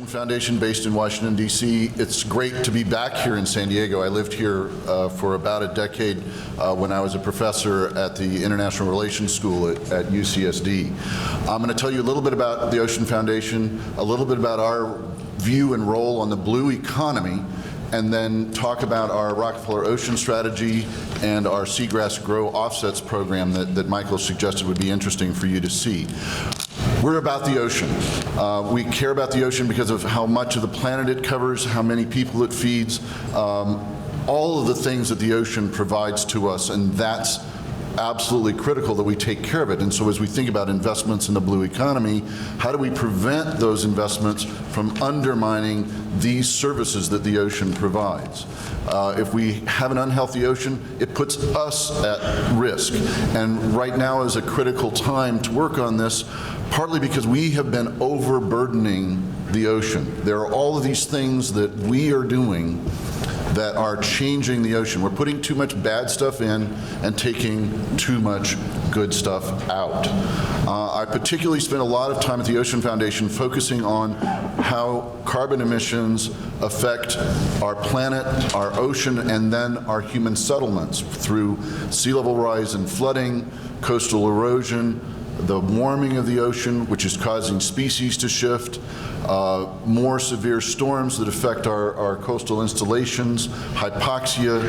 Foundation based in Washington, D.C. It's great to be back here in San Diego. I lived here for about a decade when I was a professor at the International Relations School at UCSD. I'm going to tell you a little bit about the Ocean Foundation, a little bit about our view and role on the blue economy, and then talk about our Rockefeller Ocean Strategy and our Seagrass Grow Offsets program that Michael suggested would be interesting for you to see. We're about the ocean. We care about the ocean because of how much of the planet it covers, how many people it feeds, all of the things that the ocean provides to us, and that's absolutely critical that we take care of it. And so as we think about investments in the blue economy, how do we prevent those investments from undermining these services that the ocean provides? If we have an unhealthy ocean, it puts us at risk. And right now is a critical time to work on this, partly because we have been overburdening the ocean. There are all of these things that we are doing that are changing the ocean. We're putting too much bad stuff in and taking too much good stuff out. I particularly spent a lot of time at the Ocean Foundation focusing on how carbon emissions affect our planet, our ocean, and then our human settlements through sea level rise and flooding, coastal erosion, the warming of the ocean, which is causing species to shift, more severe storms that affect our coastal installations, hypoxia,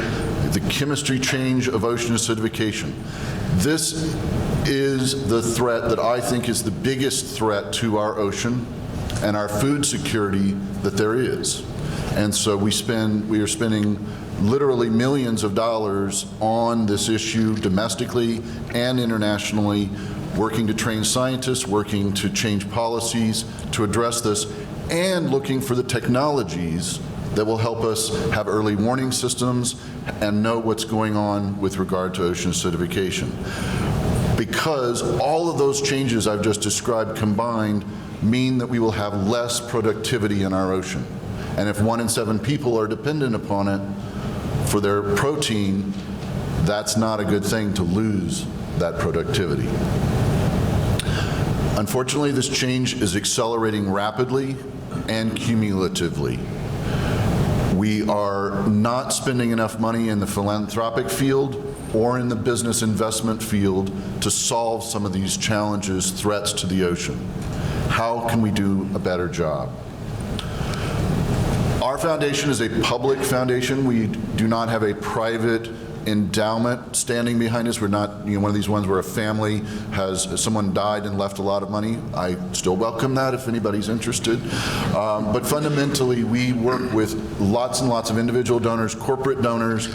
the chemistry change of ocean acidification. This is the threat that I think is the biggest threat to our ocean and our food security that there is. And so we are spending literally millions of dollars on this issue domestically and internationally, working to train scientists, working to change policies to address this, and looking for the technologies that will help us have early warning systems and know what's going on with regard to ocean acidification. Because all of those changes I've just described combined mean that we will have less productivity in our ocean. And if 1 in 7 people are dependent upon it for their protein, that's not a good thing to lose that productivity. Unfortunately, this change is accelerating rapidly and cumulatively. We are not spending enough money in the philanthropic field or in the business investment field to solve some of these challenges, threats to the ocean. How can we do a better job? Our foundation is a public foundation. We do not have a private endowment standing behind us. We're not, one of these ones where a family someone died and left a lot of money. I still welcome that if anybody's interested. But fundamentally, we work with lots and lots of individual donors, corporate donors,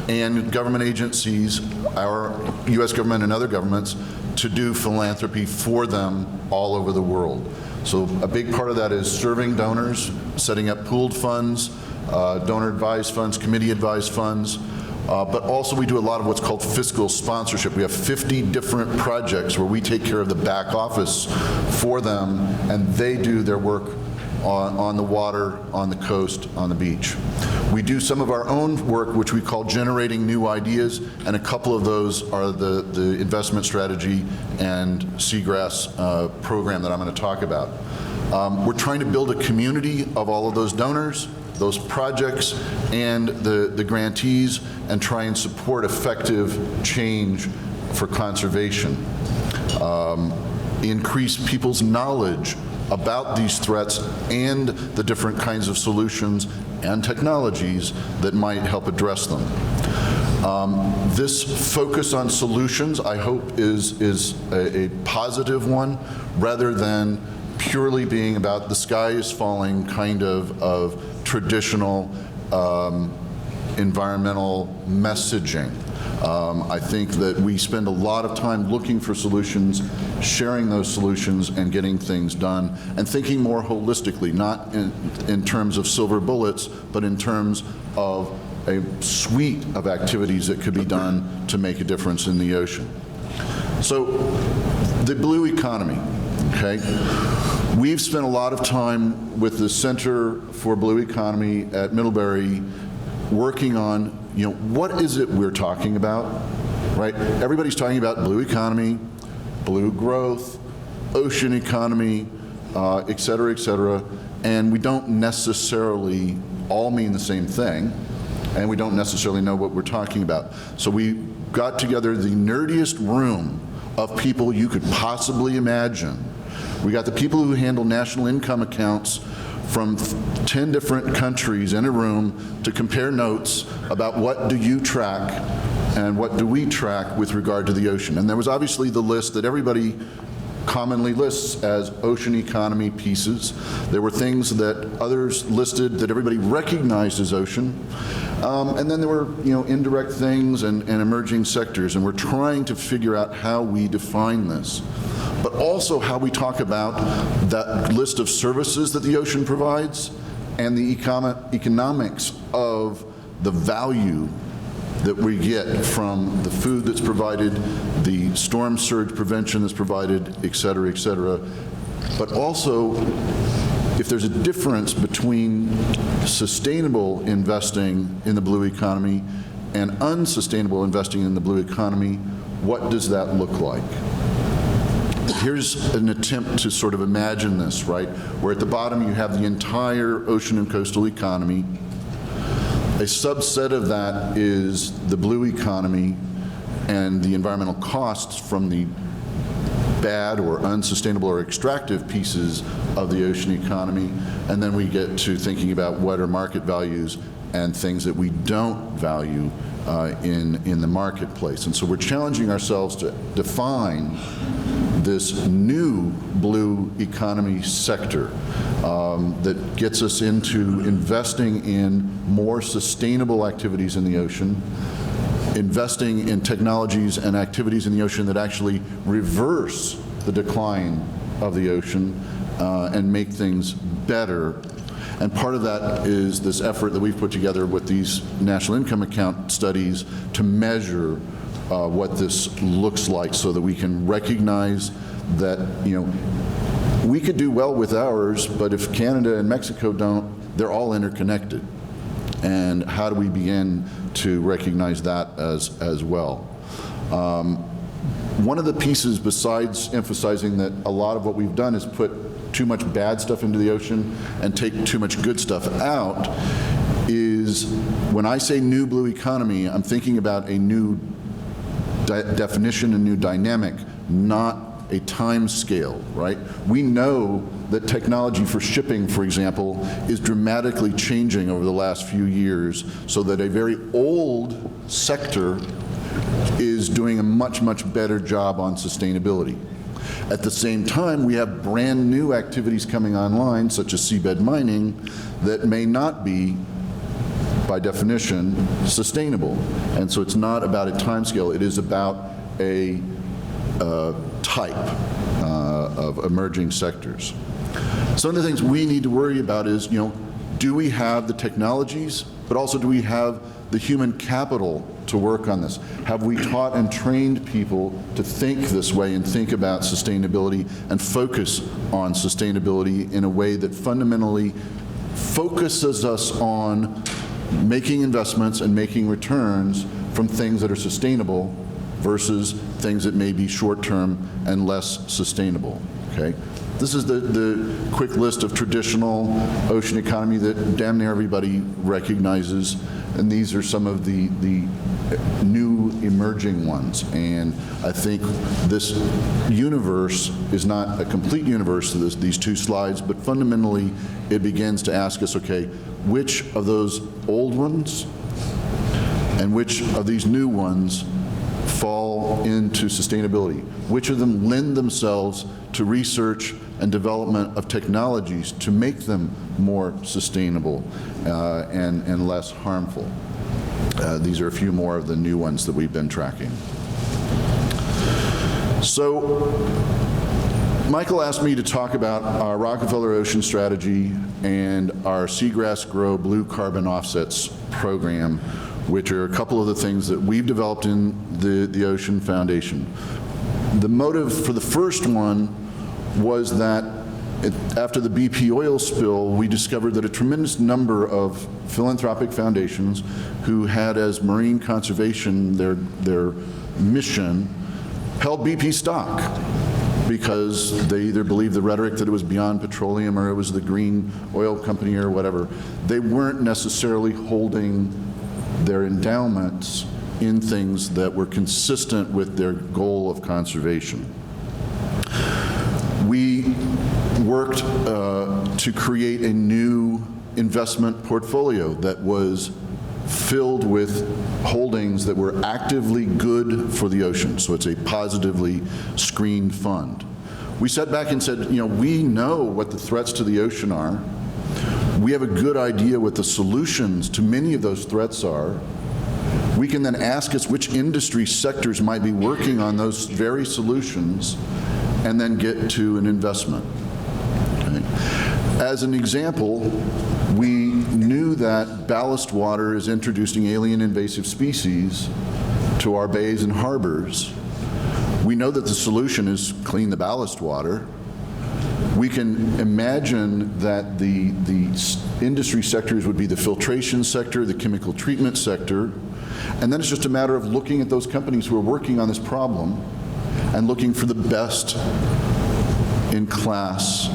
and government agencies, our U.S. government and other governments, to do philanthropy for them all over the world. So a big part of that is serving donors, setting up pooled funds, donor-advised funds, committee-advised funds, but also we do a lot of what's called fiscal sponsorship. We have 50 different projects where we take care of the back office for them, and they do their work on the water, on the coast, on the beach. We do some of our own work, which we call generating new ideas, and a couple of those are the investment strategy and seagrass program that I'm going to talk about. We're trying to build a community of all of those donors, those projects, and the grantees, and try and support effective change for conservation. Increase people's knowledge about these threats and the different kinds of solutions and technologies that might help address them. This focus on solutions, I hope, is a positive one, rather than purely being about the sky is falling kind of traditional environmental messaging. I think that we spend a lot of time looking for solutions, sharing those solutions, and getting things done, and thinking more holistically, not in terms of silver bullets, but in terms of a suite of activities that could be done to make a difference in the ocean. So, the blue economy, okay? We've spent a lot of time with the Center for Blue Economy at Middlebury working on, what is it we're talking about, right? Everybody's talking about blue economy, blue growth, ocean economy, et cetera, and we don't necessarily all mean the same thing, and we don't necessarily know what we're talking about. So we got together the nerdiest room of people you could possibly imagine. We got the people who handle national income accounts from 10 different countries in a room to compare notes about what do you track and what do we track with regard to the ocean. And there was obviously the list that everybody commonly lists as ocean economy pieces. There were things that others listed that everybody recognized as ocean. And then there were, indirect things and emerging sectors, and we're trying to figure out how we define this, but also how we talk about that list of services that the ocean provides and the economics of the value that we get from the food that's provided, the storm surge prevention that's provided, et cetera, but also if there's a difference between sustainable investing in the blue economy and unsustainable investing in the blue economy, what does that look like? Here's an attempt to sort of imagine this, right? Where at the bottom you have the entire ocean and coastal economy. A subset of that is the blue economy and the environmental costs from the bad or unsustainable or extractive pieces of the ocean economy. And then we get to thinking about what are market values and things that we don't value in the marketplace. And so we're challenging ourselves to define this new blue economy sector that gets us into investing in more sustainable activities in the ocean, investing in technologies and activities in the ocean that actually reverse the decline of the ocean and make things better. And part of that is this effort that we've put together with these national income account studies to measure what this looks like so that we can recognize that, we could do well with ours, but if Canada and Mexico don't, they're all interconnected. And how do we begin to recognize that as well? One of the pieces, besides emphasizing that a lot of what we've done is put too much bad stuff into the ocean and take too much good stuff out, is when I say new blue economy, I'm thinking about a new definition, a new dynamic, not a time scale, right? We know that technology for shipping, for example, is dramatically changing over the last few years, so that a very old sector is doing a much, much better job on sustainability. At the same time, we have brand new activities coming online, such as seabed mining, that may not be, by definition, sustainable. And so it's not about a time scale, it is about a type of emerging sectors. Some of the things we need to worry about is, do we have the technologies, but also do we have the human capital to work on this? Have we taught and trained people to think this way and think about sustainability and focus on sustainability in a way that fundamentally focuses us on making investments and making returns from things that are sustainable versus things that may be short-term and less sustainable, okay? This is the quick list of traditional ocean economy that damn near everybody recognizes, and these are some of the new emerging ones. And I think this universe is not a complete universe, these two slides, but fundamentally it begins to ask us, okay, which of those old ones and which of these new ones fall into sustainability? Which of them lend themselves to research and development of technologies to make them more sustainable and less harmful? These are a few more of the new ones that we've been tracking. So Michael asked me to talk about our Rockefeller Ocean Strategy and our Seagrass Grow Blue Carbon Offsets program, which are a couple of the things that we've developed in the Ocean Foundation. The motive for the first one was that after the BP oil spill, we discovered that a tremendous number of philanthropic foundations who had as marine conservation their mission held BP stock. because they either believed the rhetoric that it was beyond petroleum or it was the green oil company or whatever. They weren't necessarily holding their endowments in things that were consistent with their goal of conservation. We worked to create a new investment portfolio that was filled with holdings that were actively good for the ocean. So it's a positively screened fund. We sat back and said, we know what the threats to the ocean are. We have a good idea what the solutions to many of those threats are. We can then ask us which industry sectors might be working on those very solutions and then get to an investment. Okay. As an example, we knew that ballast water is introducing alien invasive species to our bays and harbors. We know that the solution is clean the ballast water. We can imagine that the industry sectors would be the filtration sector, the chemical treatment sector, and then it's just a matter of looking at those companies who are working on this problem and looking for the best in class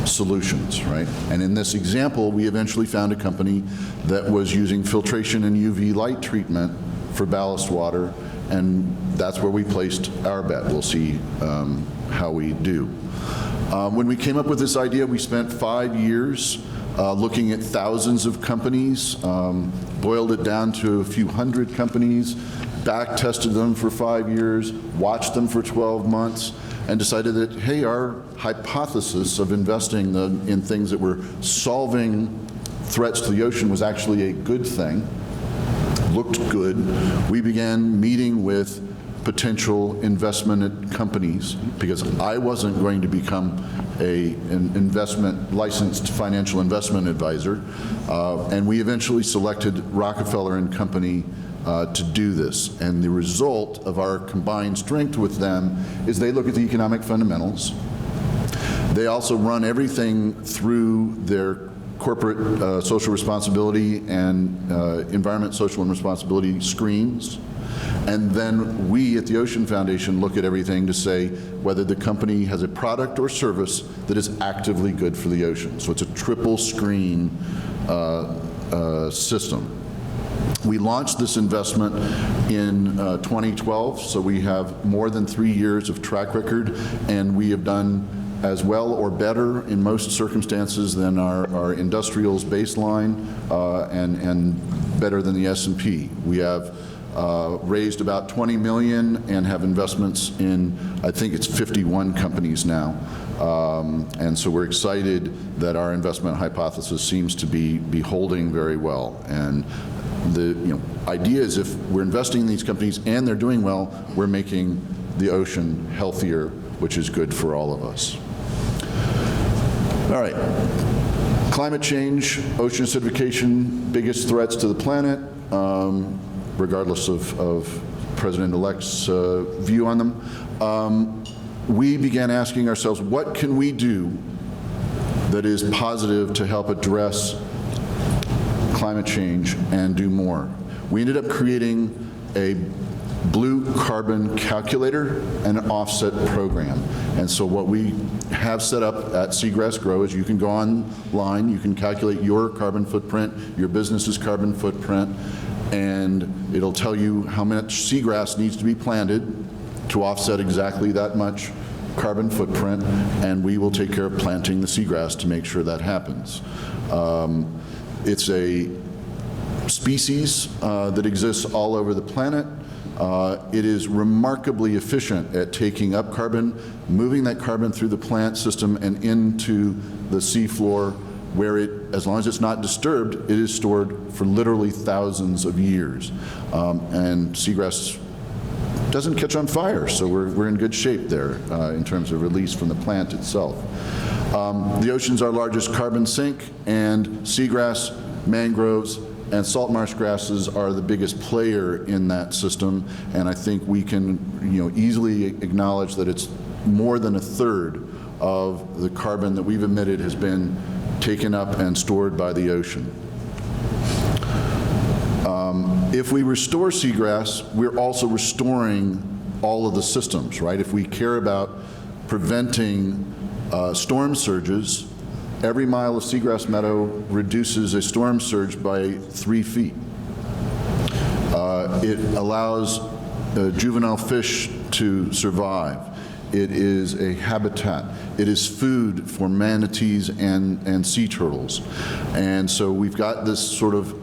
solutions, right? And in this example, we eventually found a company that was using filtration and UV light treatment for ballast water, and that's where we placed our bet. We'll see how we do. When we came up with this idea, we spent 5 years looking at thousands of companies, boiled it down to a few hundred companies, back tested them for 5 years, watched them for 12 months, and decided that, hey, our hypothesis of investing in things that were solving threats to the ocean was actually a good thing, looked good. We began meeting with potential investment companies because I wasn't going to become an licensed financial investment advisor, and we eventually selected Rockefeller and Company to do this. And the result of our combined strength with them is they look at the economic fundamentals. They also run everything through their corporate social responsibility and environment, social, and responsibility screens. And then we at the Ocean Foundation look at everything to say whether the company has a product or service that is actively good for the ocean. So it's a triple screen system. We launched this investment in 2012, so we have more than 3 years of track record, and we have done as well or better in most circumstances than our industrials baseline and better than the S&P. We have raised about 20 million and have investments in, I think it's 51 companies now. And so we're excited that our investment hypothesis seems to be holding very well. And the idea is if we're investing in these companies and they're doing well, we're making the ocean healthier, which is good for all of us. All right. Climate change, ocean acidification, biggest threats to the planet, regardless of President-elect's view on them. We began asking ourselves, what can we do that is positive to help address climate change and do more? We ended up creating a blue carbon calculator and an offset program. And so what we have set up at Seagrass Grow is you can go online, you can calculate your carbon footprint, your business's carbon footprint, and it'll tell you how much seagrass needs to be planted to offset exactly that much carbon footprint, and we will take care of planting the seagrass to make sure that happens. It's a species that exists all over the planet. It is remarkably efficient at taking up carbon, moving that carbon through the plant system and into the seafloor, where it, as long as it's not disturbed, it is stored for literally thousands of years. And seagrass doesn't catch on fire, so we're in good shape there in terms of release from the plant itself. The ocean's our largest carbon sink, and seagrass, mangroves, and salt marsh grasses are the biggest player in that system, and I think we can easily acknowledge that it's more than a third of the carbon that we've emitted has been taken up and stored by the ocean. If we restore seagrass, we're also restoring all of the systems, right? If we care about preventing storm surges. Every mile of seagrass meadow reduces a storm surge by 3 feet. It allows juvenile fish to survive. It is a habitat. It is food for manatees and sea turtles. And so we've got this sort of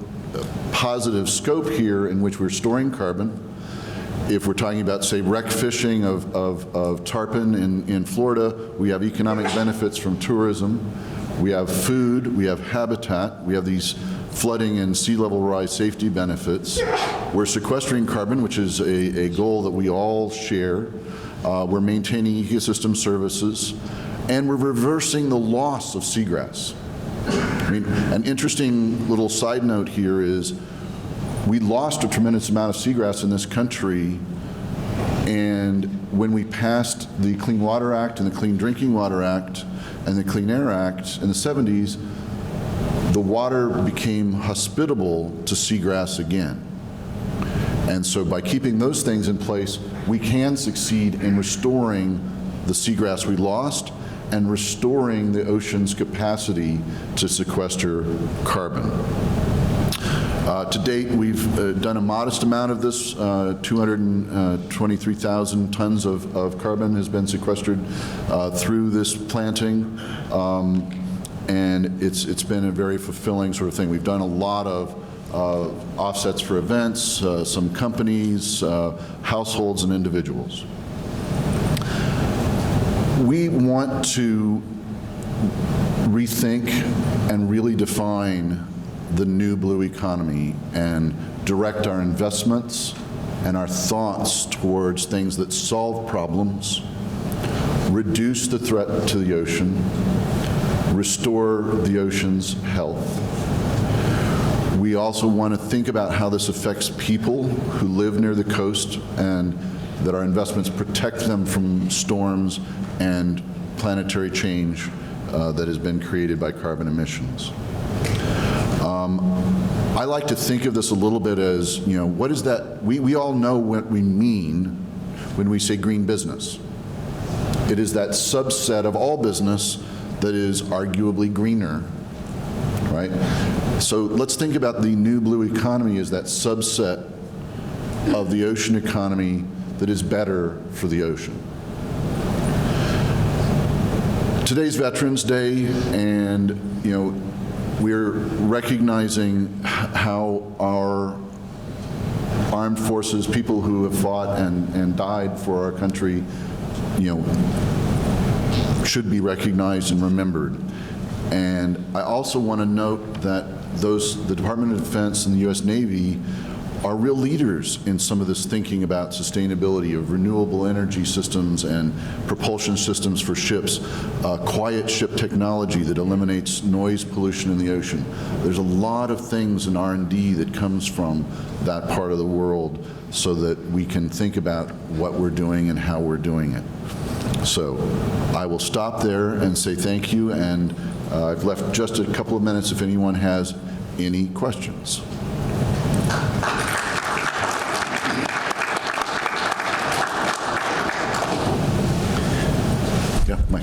positive scope here in which we're storing carbon. If we're talking about, say, wreck fishing of tarpon in Florida, we have economic benefits from tourism. We have food, we have habitat, we have these flooding and sea level rise safety benefits. We're sequestering carbon, which is a goal that we all share. We're maintaining ecosystem services, and we're reversing the loss of seagrass. I mean, an interesting little side note here is we lost a tremendous amount of seagrass in this country, and when we passed the Clean Water Act and the Clean Drinking Water Act and the Clean Air Act in the 70s, the water became hospitable to seagrass again. And so by keeping those things in place, we can succeed in restoring the seagrass we lost and restoring the ocean's capacity to sequester carbon. To date, we've done a modest amount of this. 223,000 tons of carbon has been sequestered through this planting, and it's been a very fulfilling sort of thing. We've done a lot of offsets for events, some companies, households, and individuals. We want to rethink and really define the new blue economy and direct our investments and our thoughts towards things that solve problems, reduce the threat to the ocean, restore the ocean's health. We also want to think about how this affects people who live near the coast and that our investments protect them from storms and planetary change that has been created by carbon emissions. I like to think of this a little bit as, you know, what is that? We all know what we mean when we say green business. It is that subset of all business that is arguably greener, right? So let's think about the new blue economy as that subset of the ocean economy that is better for the ocean. Today's Veterans Day, and you know, we're recognizing how our armed forces, people who have fought and died for our country, you know, should be recognized and remembered. And I also want to note that the Department of Defense and the U.S. Navy are real leaders in some of this thinking about sustainability of renewable energy systems and propulsion systems for ships, quiet ship technology that eliminates noise pollution in the ocean. There's a lot of things in R&D that comes from that part of the world so that we can think about what we're doing and how we're doing it. So I will stop there and say thank you, and I've left just a couple of minutes if anyone has any questions. Yeah, Mike.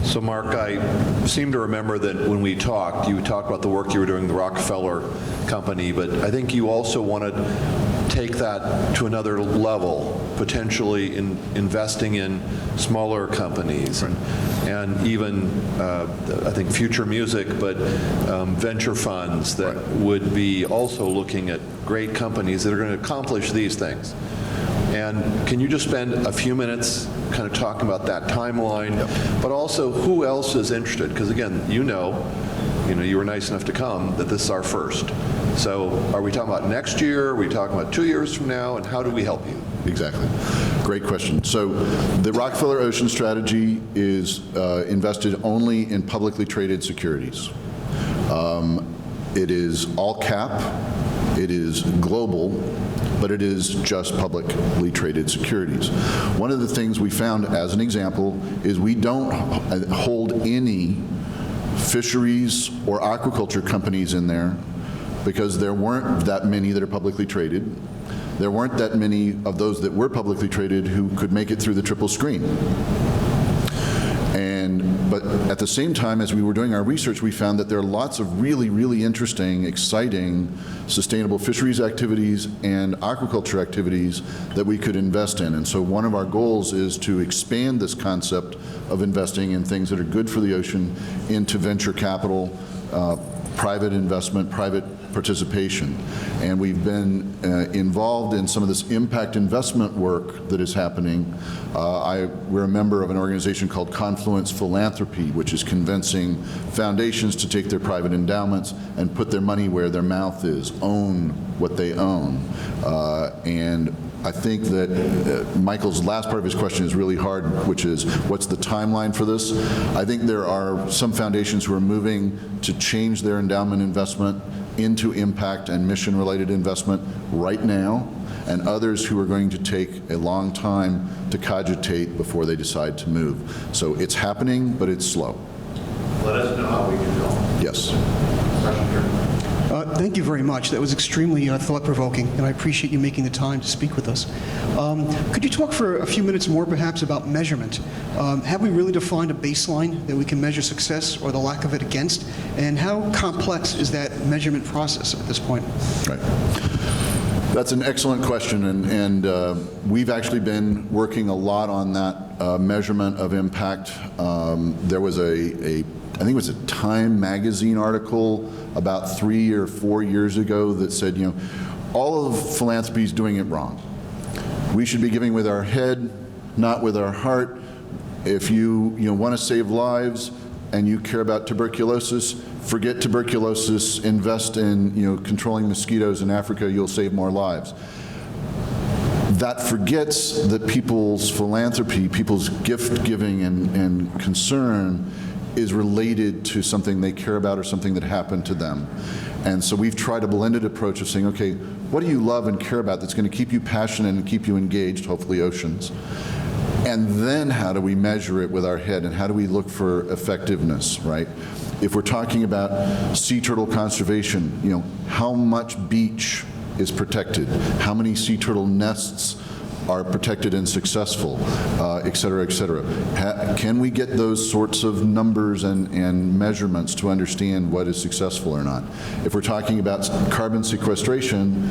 So Mark, I seem to remember that when we talked, you talked about the work you were doing in the Rockefeller company, but I think you also want to take that to another level, potentially in investing in smaller companies, right, and even, I think, future music, but venture funds that right. would be also looking at great companies that are going to accomplish these things. And can you just spend a few minutes kind of talking about that timeline, yep. but also who else is interested? Because again, you were nice enough to come, that this is our first. So are we talking about next year? Are we talking about 2 years from now? And how do we help you? Exactly. Great question. So the Rockefeller Ocean Strategy is invested only in publicly traded securities. It is all cap, it is global, but it is just publicly traded securities. One of the things we found, as an example, is we don't hold any fisheries or aquaculture companies in there because there weren't that many that are publicly traded. there weren't that many of those that were publicly traded who could make it through the triple screen. But at the same time, as we were doing our research, we found that there are lots of really, really interesting, exciting, sustainable fisheries activities and aquaculture activities that we could invest in. And so one of our goals is to expand this concept of investing in things that are good for the ocean into venture capital, private investment, private participation. And we've been involved in some of this impact investment work that is happening. We're a member of an organization called Confluence Philanthropy, which is convincing foundations to take their private endowments and put their money where their mouth is, own what they own. And I think that Michael's last part of his question is really hard, which is, what's the timeline for this? I think there are some foundations who are moving to change their endowment investment into impact and mission-related investment right now, and others who are going to take a long time to cogitate before they decide to move. So it's happening, but it's slow. Let us know how we can help. Yes. Question here. Thank you very much. That was extremely thought-provoking, and I appreciate you making the time to speak with us. Could you talk for a few minutes more, perhaps, about measurement? Have we really defined a baseline that we can measure success or the lack of it against? And how complex is that measurement process at this point? Right. That's an excellent question, and we've actually been working a lot on that measurement of impact. There was I think it was a Time magazine article about 3 or 4 years ago that said, all of philanthropy is doing it wrong. We should be giving with our head, not with our heart. If you want to save lives and you care about tuberculosis, forget tuberculosis, invest in controlling mosquitoes in Africa, you'll save more lives. That forgets that people's philanthropy, people's gift giving and concern is related to something they care about or something that happened to them. And so we've tried a blended approach of saying, okay, what do you love and care about that's going to keep you passionate and keep you engaged, hopefully oceans? And then how do we measure it with our head, and how do we look for effectiveness, right? If we're talking about sea turtle conservation, how much beach is protected? How many sea turtle nests are protected and successful, et cetera, et cetera. Can we get those sorts of numbers and measurements to understand what is successful or not? If we're talking about carbon sequestration,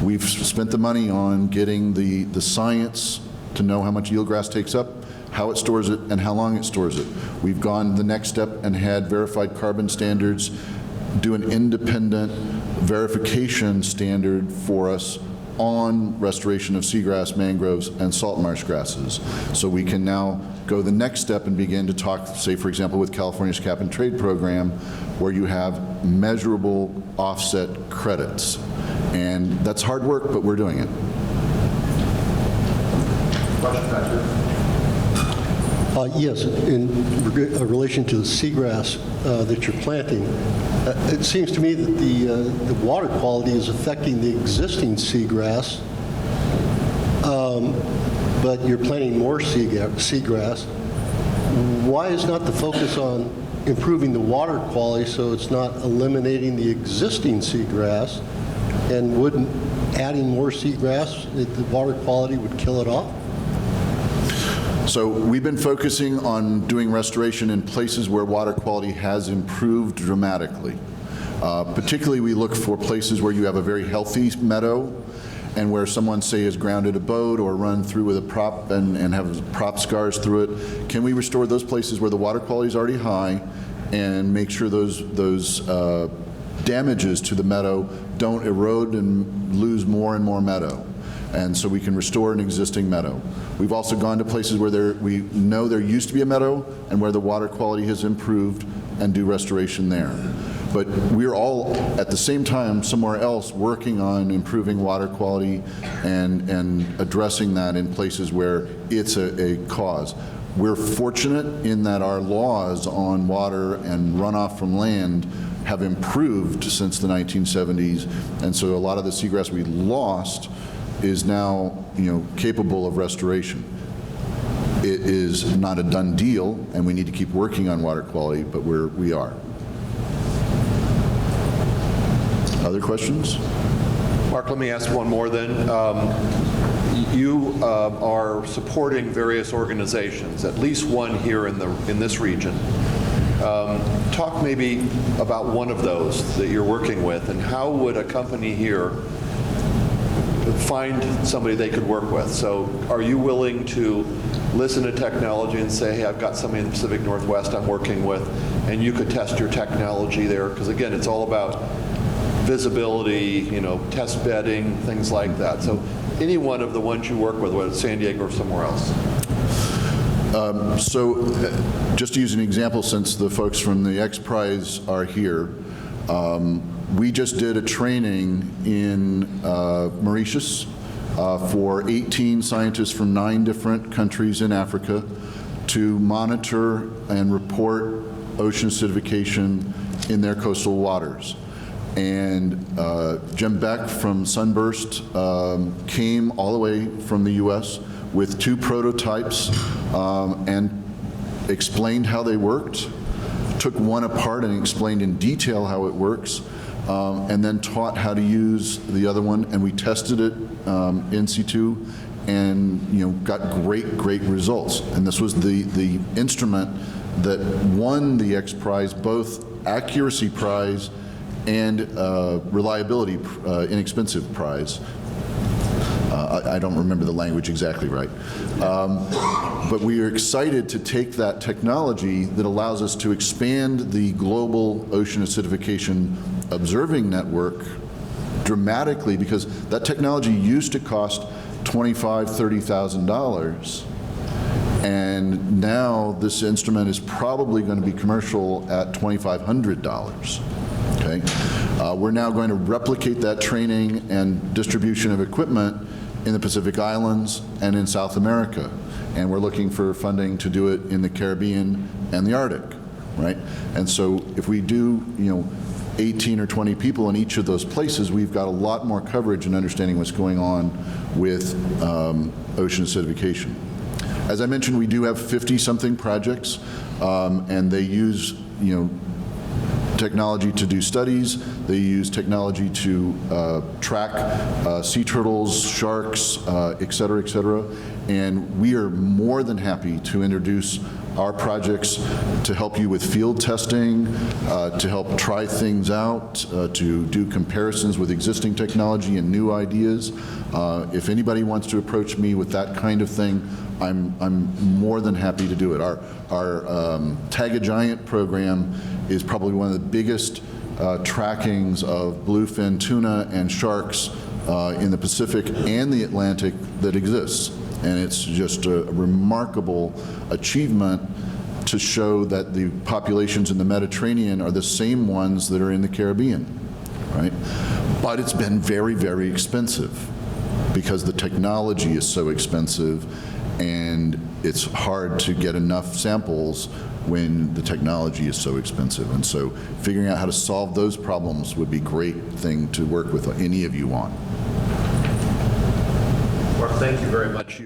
we've spent the money on getting the science to know how much eelgrass takes up, how it stores it, and how long it stores it. We've gone the next step and had verified carbon standards do an independent verification standard for us on restoration of seagrass, mangroves, and salt marsh grasses. So we can now go the next step and begin to talk, say, for example, with California's cap and trade program, where you have measurable offset credits. And that's hard work, but we're doing it. Question back here. Yes, in relation to the seagrass that you're planting, it seems to me that the water quality is affecting the existing seagrass, but you're planting more seagrass. Why is not the focus on improving the water quality so it's not eliminating the existing seagrass, and wouldn't adding more seagrass, the water quality would kill it off? So we've been focusing on doing restoration in places where water quality has improved dramatically. Particularly, we look for places where you have a very healthy meadow and where someone, say, has grounded a boat or run through with a prop and have prop scars through it. Can we restore those places where the water quality is already high and make sure those damages to the meadow don't erode and lose more and more meadow? And so we can restore an existing meadow. We've also gone to places where we know there used to be a meadow and where the water quality has improved and do restoration there. But we're all, at the same time, somewhere else working on improving water quality and addressing that in places where it's a cause. We're fortunate in that our laws on water and runoff from land have improved since the 1970s, and so a lot of the seagrass we lost is now, capable of restoration. It is not a done deal, and we need to keep working on water quality, but we are. Other questions? Mark, let me ask one more then. You are supporting various organizations, at least one here in this region. Talk maybe about one of those that you're working with, and how would a company here find somebody they could work with? So are you willing to listen to technology and say, hey, I've got somebody in the Pacific Northwest I'm working with, and you could test your technology there? Because again, it's all about visibility, test bedding, things like that. So any one of the ones you work with, whether it's San Diego or somewhere else. Just to use an example, since the folks from the X Prize are here, we just did a training in Mauritius for 18 scientists from 9 different countries in Africa to monitor and report ocean acidification in their coastal waters. And Jim Beck from Sunburst came all the way from the US with 2 prototypes and explained how they worked, took one apart and explained in detail how it works, and then taught how to use the other one, and we tested it in situ and got great results. And this was the instrument that won the X Prize, both accuracy prize and reliability inexpensive prize. I don't remember the language exactly right. But we are excited to take that technology that allows us to expand the global ocean acidification observing network dramatically, because that technology used to cost $25,000, $30,000. And now this instrument is probably going to be commercial at $2,500. Okay? We're now going to replicate that training and distribution of equipment in the Pacific Islands and in South America. And we're looking for funding to do it in the Caribbean and the Arctic, right? And so if we do, 18 or 20 people in each of those places, we've got a lot more coverage and understanding what's going on with ocean acidification. As I mentioned, we do have 50-something projects, and they use, technology to do studies. They use technology to track sea turtles, sharks, et cetera, and we are more than happy to introduce our projects to help you with field testing, to help try things out, to do comparisons with existing technology and new ideas. If anybody wants to approach me with that kind of thing, I'm more than happy to do it. Our Tag a Giant program is probably one of the biggest trackings of bluefin tuna and sharks in the Pacific and the Atlantic that exists. And it's just a remarkable achievement to show that the populations in the Mediterranean are the same ones that are in the Caribbean, right? But it's been very, very expensive because the technology is so expensive, and it's hard to get enough samples when the technology is so expensive. And so figuring out how to solve those problems would be a great thing to work with any of you on. Mark, thank you very much.